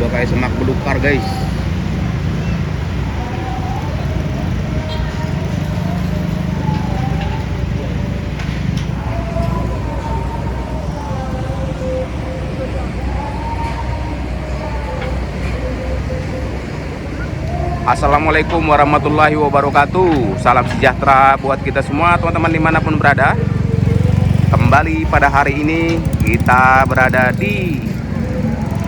udah kayak semak belukar guys. Assalamualaikum warahmatullahi wabarakatuh. Salam sejahtera buat kita semua teman-teman dimanapun berada. Kembali pada hari ini kita berada di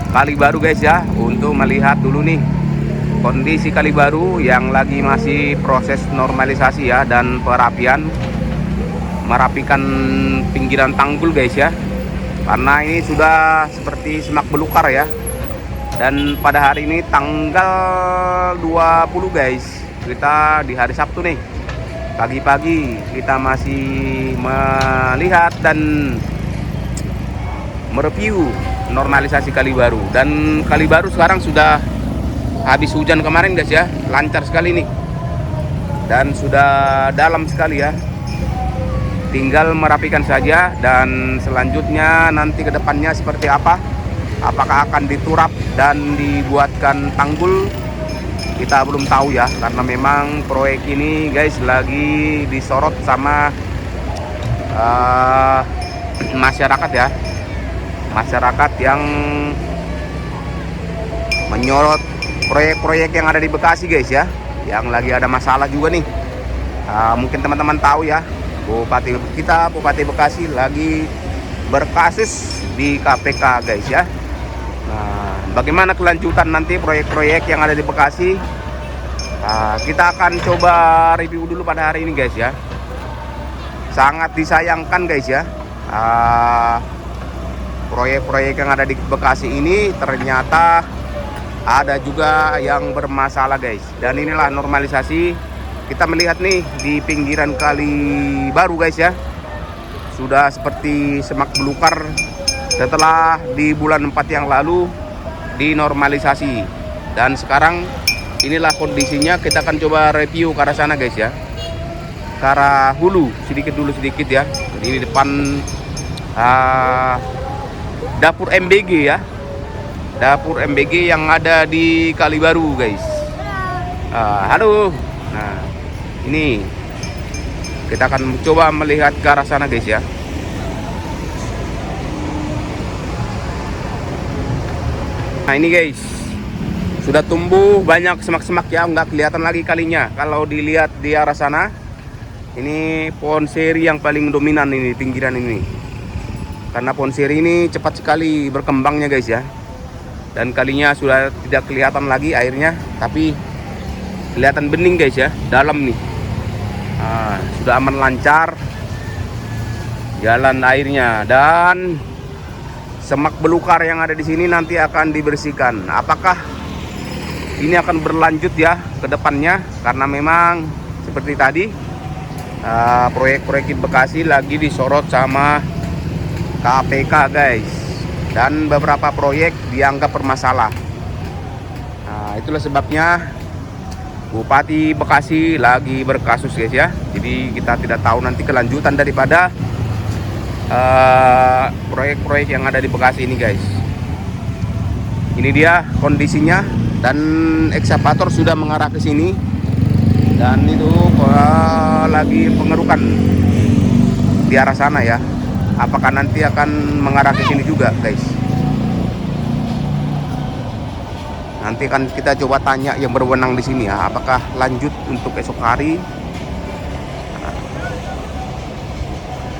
Kali Baru guys ya, untuk melihat dulu nih kondisi Kali Baru yang lagi masih proses normalisasi ya, dan merapikan pinggiran tanggul guys ya, karena ini sudah seperti semak belukar ya. Dan pada hari ini tanggal 20 guys, kita di hari Sabtu nih, pagi-pagi kita masih melihat dan mereview normalisasi Kali Baru. Dan Kali Baru sekarang sudah habis hujan kemarin guys ya, lancar sekali nih dan sudah dalam sekali ya. Tinggal merapikan saja, dan selanjutnya nanti ke depannya seperti apa, apakah akan diturap dan dibuatkan tanggul, kita belum tahu ya, karena memang proyek ini guys lagi disorot sama masyarakat ya, masyarakat yang menyorot proyek-proyek yang ada di Bekasi guys ya, yang lagi ada masalah juga nih. Mungkin teman-teman tahu ya, Bupati Bekasi lagi berkasus di KPK guys ya. Nah, bagaimana kelanjutan nanti proyek-proyek yang ada di Bekasi, kita akan coba review dulu pada hari ini guys ya. Sangat disayangkan guys ya, proyek-proyek yang ada di Bekasi ini ternyata ada juga yang bermasalah guys. Dan inilah normalisasi, kita melihat nih di pinggiran Kali Baru guys ya, sudah seperti semak belukar setelah di bulan 4 yang lalu dinormalisasi. Dan sekarang inilah kondisinya. Kita akan coba review ke arah sana guys ya, ke arah hulu sedikit ya. Jadi di depan dapur MBG ya, dapur MBG yang ada di Kali Baru guys. Halo. Nah, ini kita akan coba melihat ke arah sana guys ya. Nah ini guys, sudah tumbuh banyak semak-semak ya, nggak kelihatan lagi kalinya. Kalau dilihat di arah sana, ini pohon seri yang paling dominan ini, pinggiran ini. Karena pohon seri ini cepat sekali berkembangnya guys ya. Dan kalinya sudah tidak kelihatan lagi airnya, tapi kelihatan bening guys ya, dalam nih. Sudah aman lancar jalan airnya, dan semak belukar yang ada di sini nanti akan dibersihkan. Apakah ini akan berlanjut ya ke depannya? Karena memang seperti tadi, proyek-proyek di Bekasi lagi disorot sama KPK guys, dan beberapa proyek dianggap bermasalah. Nah, itulah sebabnya Bupati Bekasi lagi berkasus guys ya. Jadi kita tidak tahu nanti kelanjutan daripada proyek-proyek yang ada di Bekasi ini guys. Ini dia kondisinya, dan ekskavator sudah mengarah ke sini, dan itu lagi pengerukan di arah sana ya. Apakah nanti akan mengarah ke sini juga guys? Nanti kan kita coba tanya yang berwenang di sini ya, apakah lanjut untuk esok hari.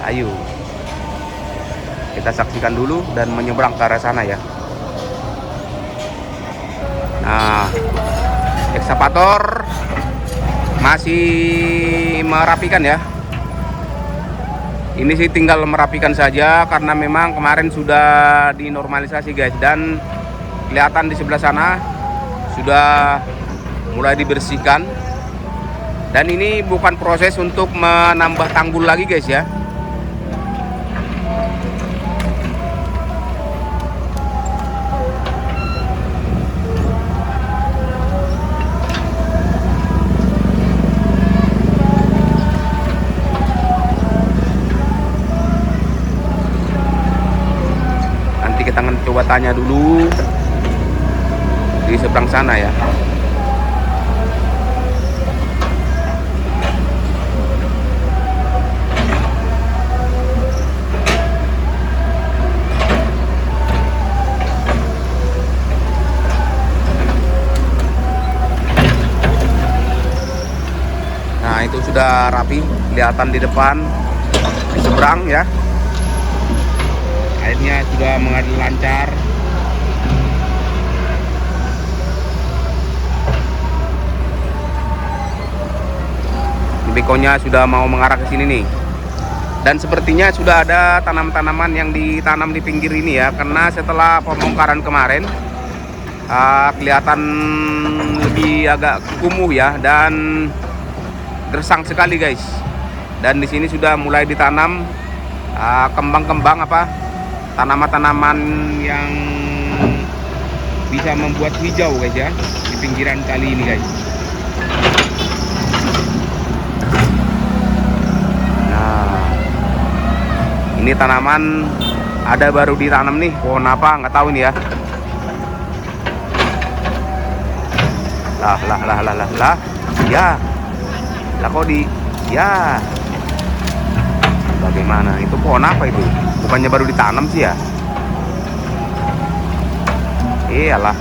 Ayo kita saksikan dulu dan menyeberang ke arah sana ya. Nah, ekskavator masih merapikan ya. Ini sih tinggal merapikan saja, karena memang kemarin sudah dinormalisasi guys, dan kelihatan di sebelah sana sudah mulai dibersihkan. Dan ini bukan proses untuk menambah tanggul lagi guys ya. Nanti kita coba tanya dulu di seberang sana ya. Nah itu sudah rapi, kelihatan di depan, di seberang ya. Airnya sudah mengalir lancar. Bekonya sudah mau mengarah ke sini nih. Dan sepertinya sudah ada tanam-tanaman yang ditanam di pinggir ini ya, karena setelah pembongkaran kemarin kelihatan lebih agak kumuh ya dan gersang sekali guys. Dan di sini sudah mulai ditanam kembang-kembang tanaman-tanaman yang bisa membuat hijau guys ya di pinggiran kali ini guys. Nah, ini tanaman ada baru ditanam nih, pohon apa nggak tahu nih ya. Lah ya. Lah kok ya bagaimana itu pohon apa itu, bukannya baru ditanam sih ya. Iyalah,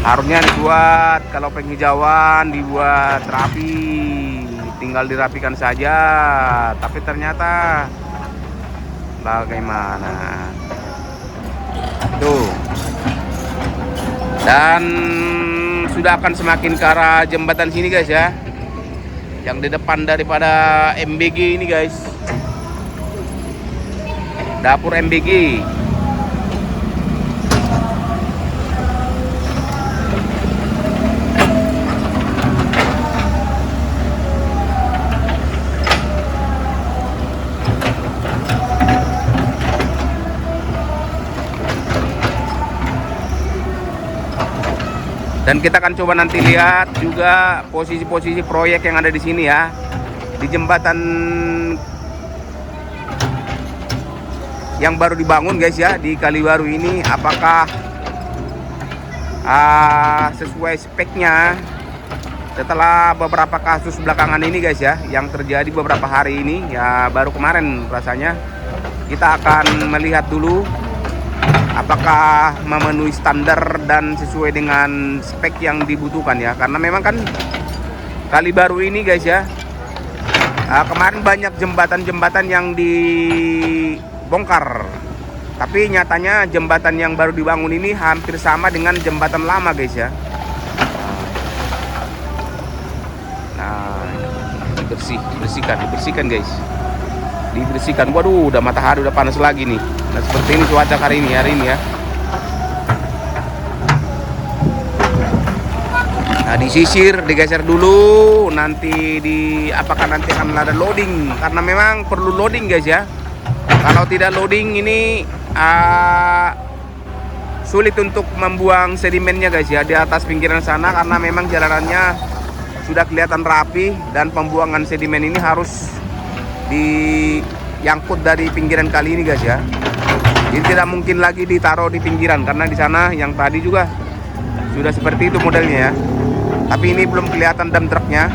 harusnya dibuat kalau penghijauan dibuat rapi, tinggal dirapikan saja, tapi ternyata bagaimana tuh. Dan sudah akan semakin ke arah jembatan sini guys ya, yang di depan daripada MBG ini guys, dapur MBG. Dan kita akan coba nanti lihat juga posisi-posisi proyek yang ada di sini ya, di jembatan yang baru dibangun guys ya di Kalibaru ini, apakah sesuai speknya setelah beberapa kasus belakangan ini guys ya yang terjadi beberapa hari ini ya, baru kemarin rasanya. Kita akan melihat dulu apakah memenuhi standar dan sesuai dengan spek yang dibutuhkan ya, karena memang kan Kalibaru ini guys ya, kemarin banyak jembatan-jembatan yang dibongkar, tapi nyatanya jembatan yang baru dibangun ini hampir sama dengan jembatan lama guys ya. Nah, dibersihkan guys, dibersihkan. Waduh, udah matahari udah panas lagi nih. Nah seperti ini cuaca hari ini ya. Nah disisir, digeser dulu, nanti apakah nanti akan ada loading, karena memang perlu loading guys ya. Kalau tidak loading ini sulit untuk membuang sedimennya guys ya di atas pinggiran sana, karena memang jalanannya sudah kelihatan rapi dan pembuangan sedimen ini harus diangkut dari pinggiran kali ini guys ya. Jadi tidak mungkin lagi ditaruh di pinggiran, karena di sana yang tadi juga sudah seperti itu modelnya ya. Tapi ini belum kelihatan dump trucknya.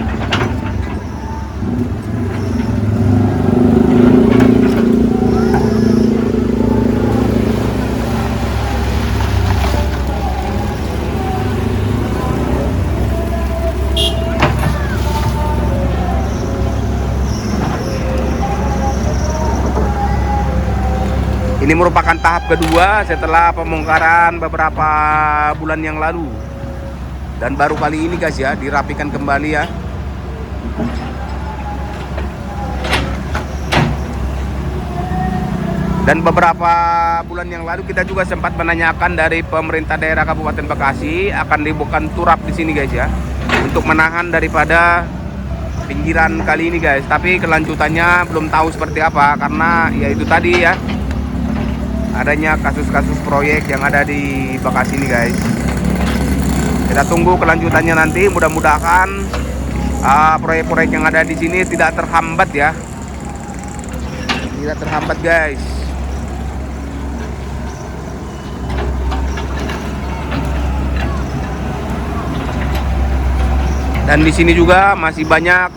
Ini merupakan tahap kedua setelah pembongkaran beberapa bulan yang lalu. Dan baru kali ini guys ya dirapikan kembali ya. Dan beberapa bulan yang lalu kita juga sempat menanyakan dari pemerintah daerah Kabupaten Bekasi akan dibuka turap di sini guys ya, untuk menahan daripada pinggiran kali ini guys. Tapi kelanjutannya belum tahu seperti apa, karena ya itu tadi ya, adanya kasus-kasus proyek yang ada di Bekasi ini guys. Kita tunggu kelanjutannya nanti, mudah-mudahan proyek-proyek yang ada di sini tidak terhambat ya, tidak terhambat guys. Dan di sini juga masih banyak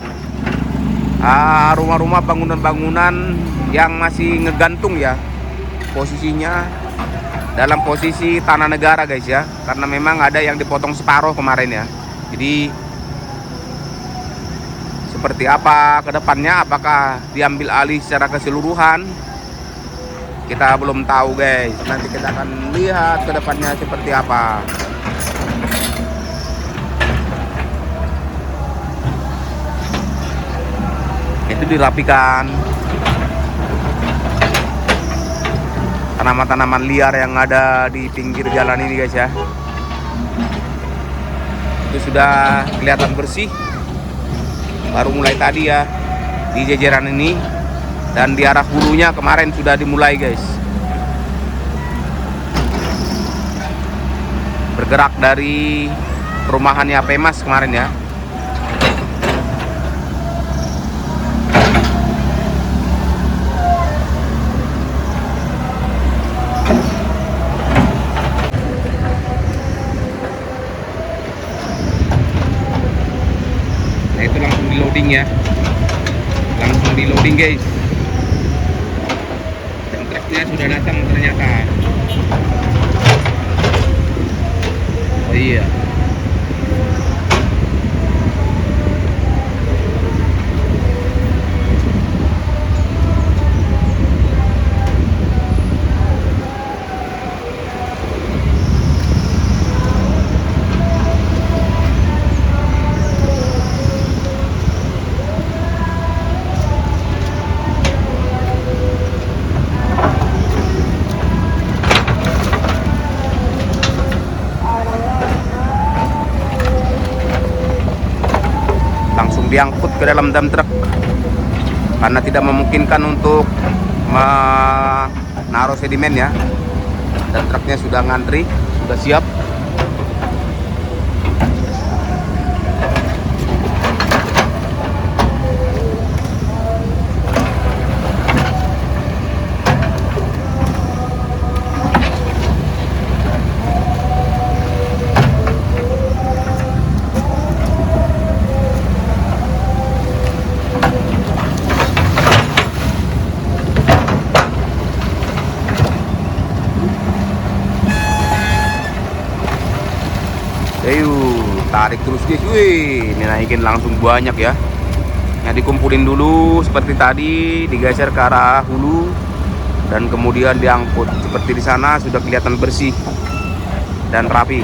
rumah-rumah, bangunan-bangunan yang masih ngegantung ya, posisinya dalam posisi tanah negara guys ya, karena memang ada yang dipotong separuh kemarin ya. Jadi seperti apa ke depannya, apakah diambil alih secara keseluruhan, kita belum tahu guys. Nanti kita akan lihat ke depannya seperti apa. Itu dirapikan tanaman-tanaman liar yang ada di pinggir jalan ini guys ya. Itu sudah kelihatan bersih baru mulai tadi ya di jajaran ini, dan di arah hulunya kemarin sudah dimulai guys, bergerak dari perumahannya Pemas kemarin ya. Nah itu langsung di loading ya, langsung di loading guys, dan truknya sudah datang ternyata. Oh iya, langsung diangkut ke dalam dam truk karena tidak memungkinkan untuk menaruh sedimen ya, dan truknya sudah ngantri, sudah siap. Ayo tarik terus guys, wih, ini naikin langsung banyak ya. Nah dikumpulin dulu seperti tadi, digeser ke arah hulu, dan kemudian diangkut. Seperti di sana sudah kelihatan bersih dan rapi.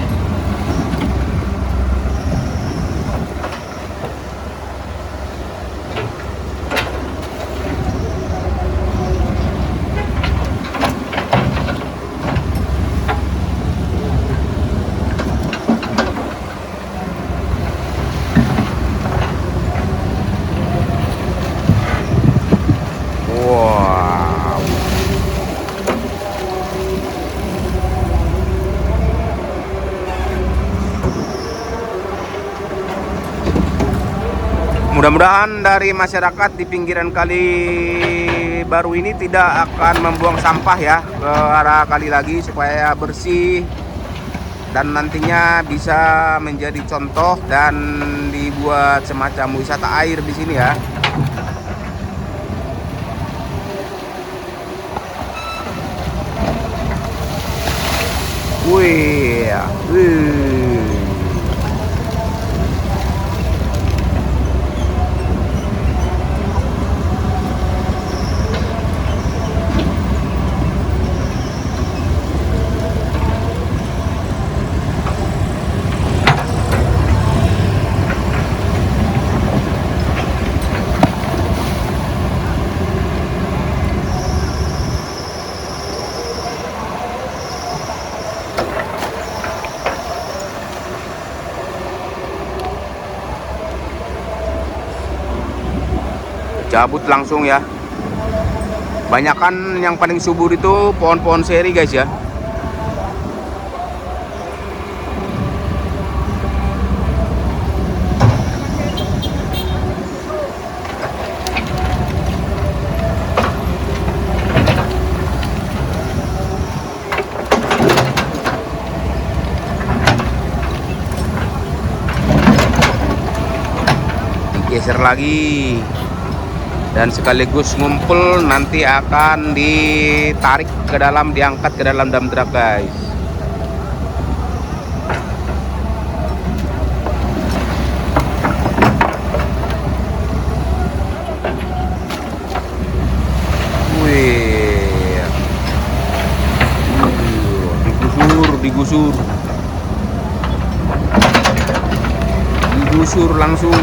Mudah-mudahan dari masyarakat di pinggiran kali baru ini tidak akan membuang sampah ya ke arah kali lagi, supaya bersih dan nantinya bisa menjadi contoh dan dibuat semacam wisata air di sini ya. Wih, wih. Cabut langsung ya. Banyakan yang paling subur itu pohon-pohon seri guys ya. geser lagi, dan sekaligus ngumpul nanti akan ditarik ke dalam, diangkat ke dalam dump truck guys. Wih, digusur langsung.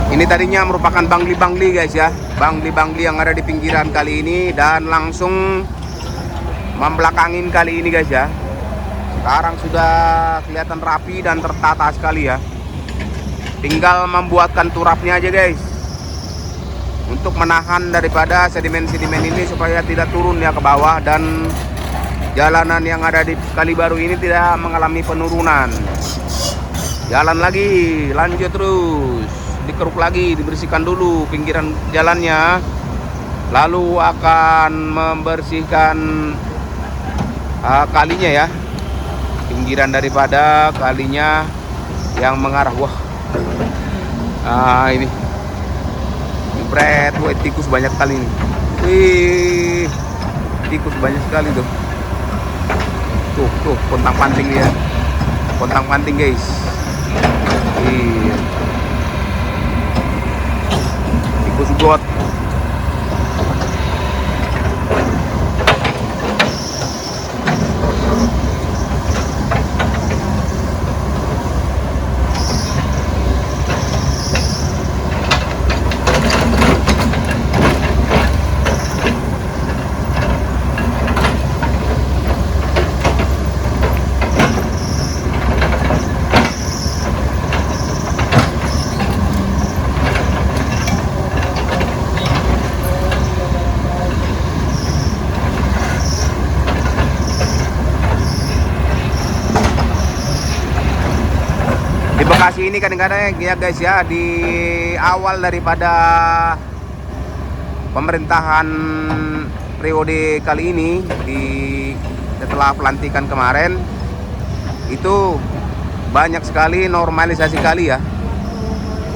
Ini tadinya merupakan bangli-bangli guys ya, bangli-bangli yang ada di pinggiran kali ini, dan langsung membelakangin kali ini guys ya. Sekarang sudah kelihatan rapi dan tertata sekali ya. Tinggal membuatkan turapnya aja guys, untuk menahan daripada sedimen-sedimen ini supaya tidak turun ya ke bawah, dan jalanan yang ada di Kalibaru ini tidak mengalami penurunan. Jalan lagi, lanjut terus, dikeruk lagi, dibersihkan dulu pinggiran jalannya, lalu akan membersihkan kalinya ya, pinggiran daripada kalinya yang mengarah. Wah, ini bret, tikus banyak kali ini. Wih, tikus banyak sekali tuh. Tuh pontang panting ya, pontang panting guys. Iya, tikus got. Di Bekasi ini kadang-kadang ya guys ya, di awal daripada pemerintahan periode kali ini, setelah pelantikan kemarin itu banyak sekali normalisasi kali ya.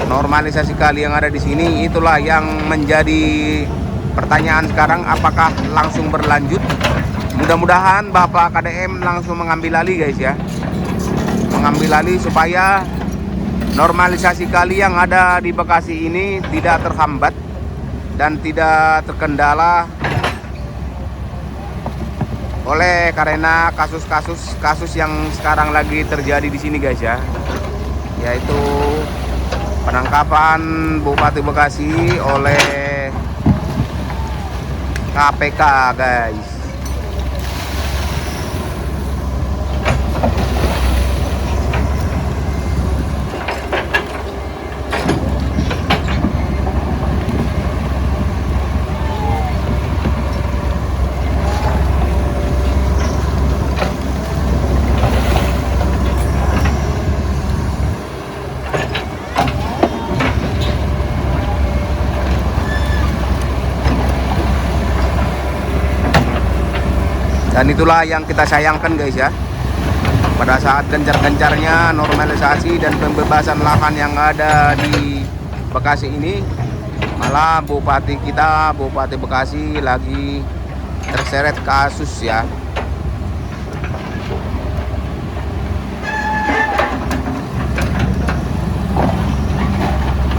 Normalisasi kali yang ada di sini itulah yang menjadi pertanyaan sekarang, apakah langsung berlanjut. Mudah-mudahan Bapak KDM langsung mengambil alih guys ya, mengambil alih supaya normalisasi kali yang ada di Bekasi ini tidak terhambat dan tidak terkendala oleh karena kasus yang sekarang lagi terjadi di sini guys ya, yaitu penangkapan Bupati Bekasi oleh KPK guys. Dan itulah yang kita sayangkan guys ya. Pada saat gencar-gencarnya normalisasi dan pembebasan lahan yang ada di Bekasi ini, malah Bupati kita, Bupati Bekasi lagi terseret kasus ya.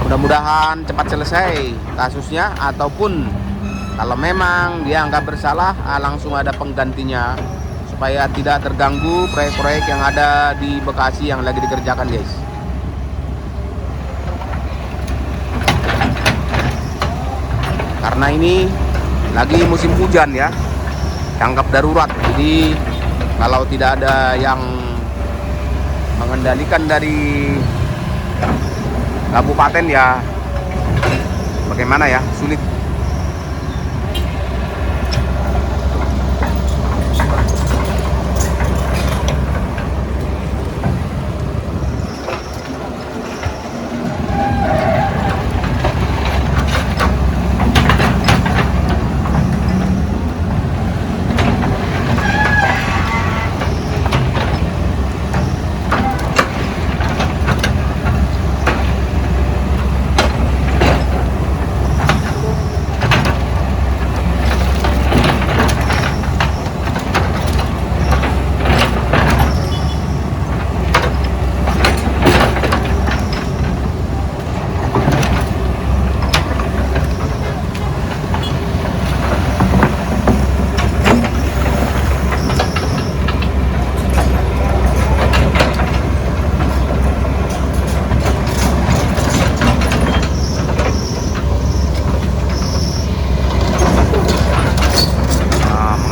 Mudah-mudahan cepat selesai kasusnya, ataupun kalau memang dia nggak bersalah, langsung ada penggantinya supaya tidak terganggu proyek-proyek yang ada di Bekasi yang lagi dikerjakan guys. Karena ini lagi musim hujan ya, tanggap darurat. Jadi kalau tidak ada yang mengendalikan dari kabupaten ya bagaimana ya, sulit.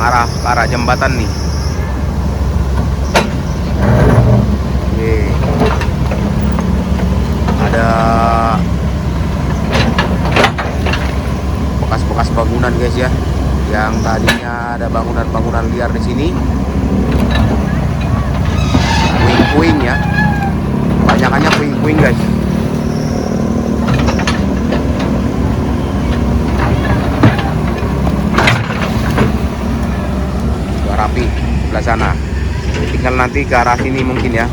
Mengarah ke arah jembatan nih. Oke. Ada bekas-bekas bangunan guys ya, yang tadinya ada bangunan-bangunan liar di sini. Puing-puing ya, banyakannya puing-puing guys. Rapi sebelah sana, tinggal nanti ke arah sini mungkin ya,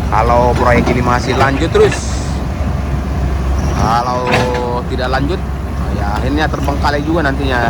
kalau proyek ini masih lanjut terus. Kalau tidak lanjut ya akhirnya terbengkalai juga nantinya.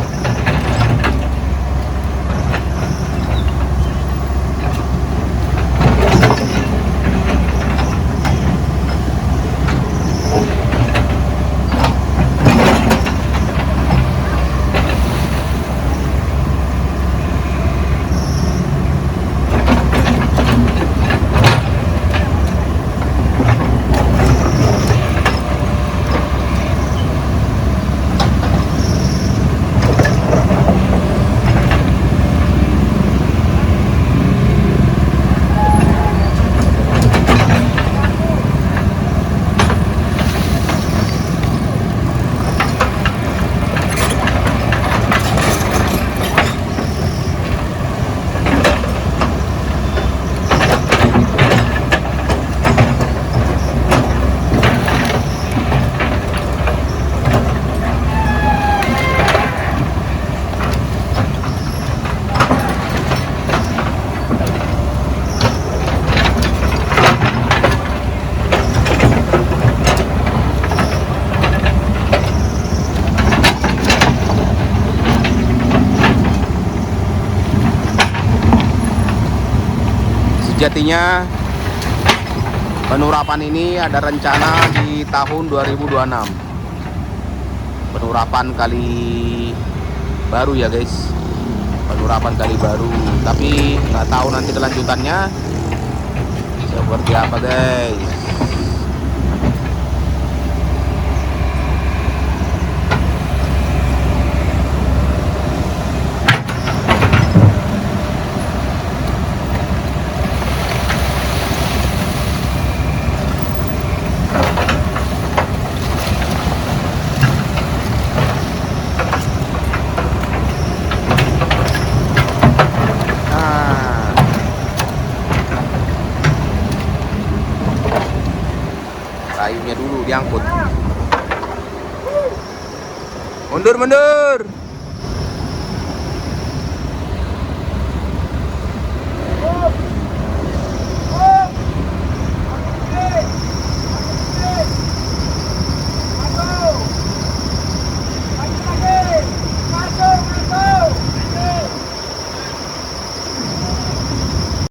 Sejatinya penurapan ini ada rencana di tahun 2026. Penurapan kali baru ya guys, penurapan kali baru. Tapi nggak tahu nanti kelanjutannya seperti apa guys. Kayunya dulu diangkut. Mundur, mundur.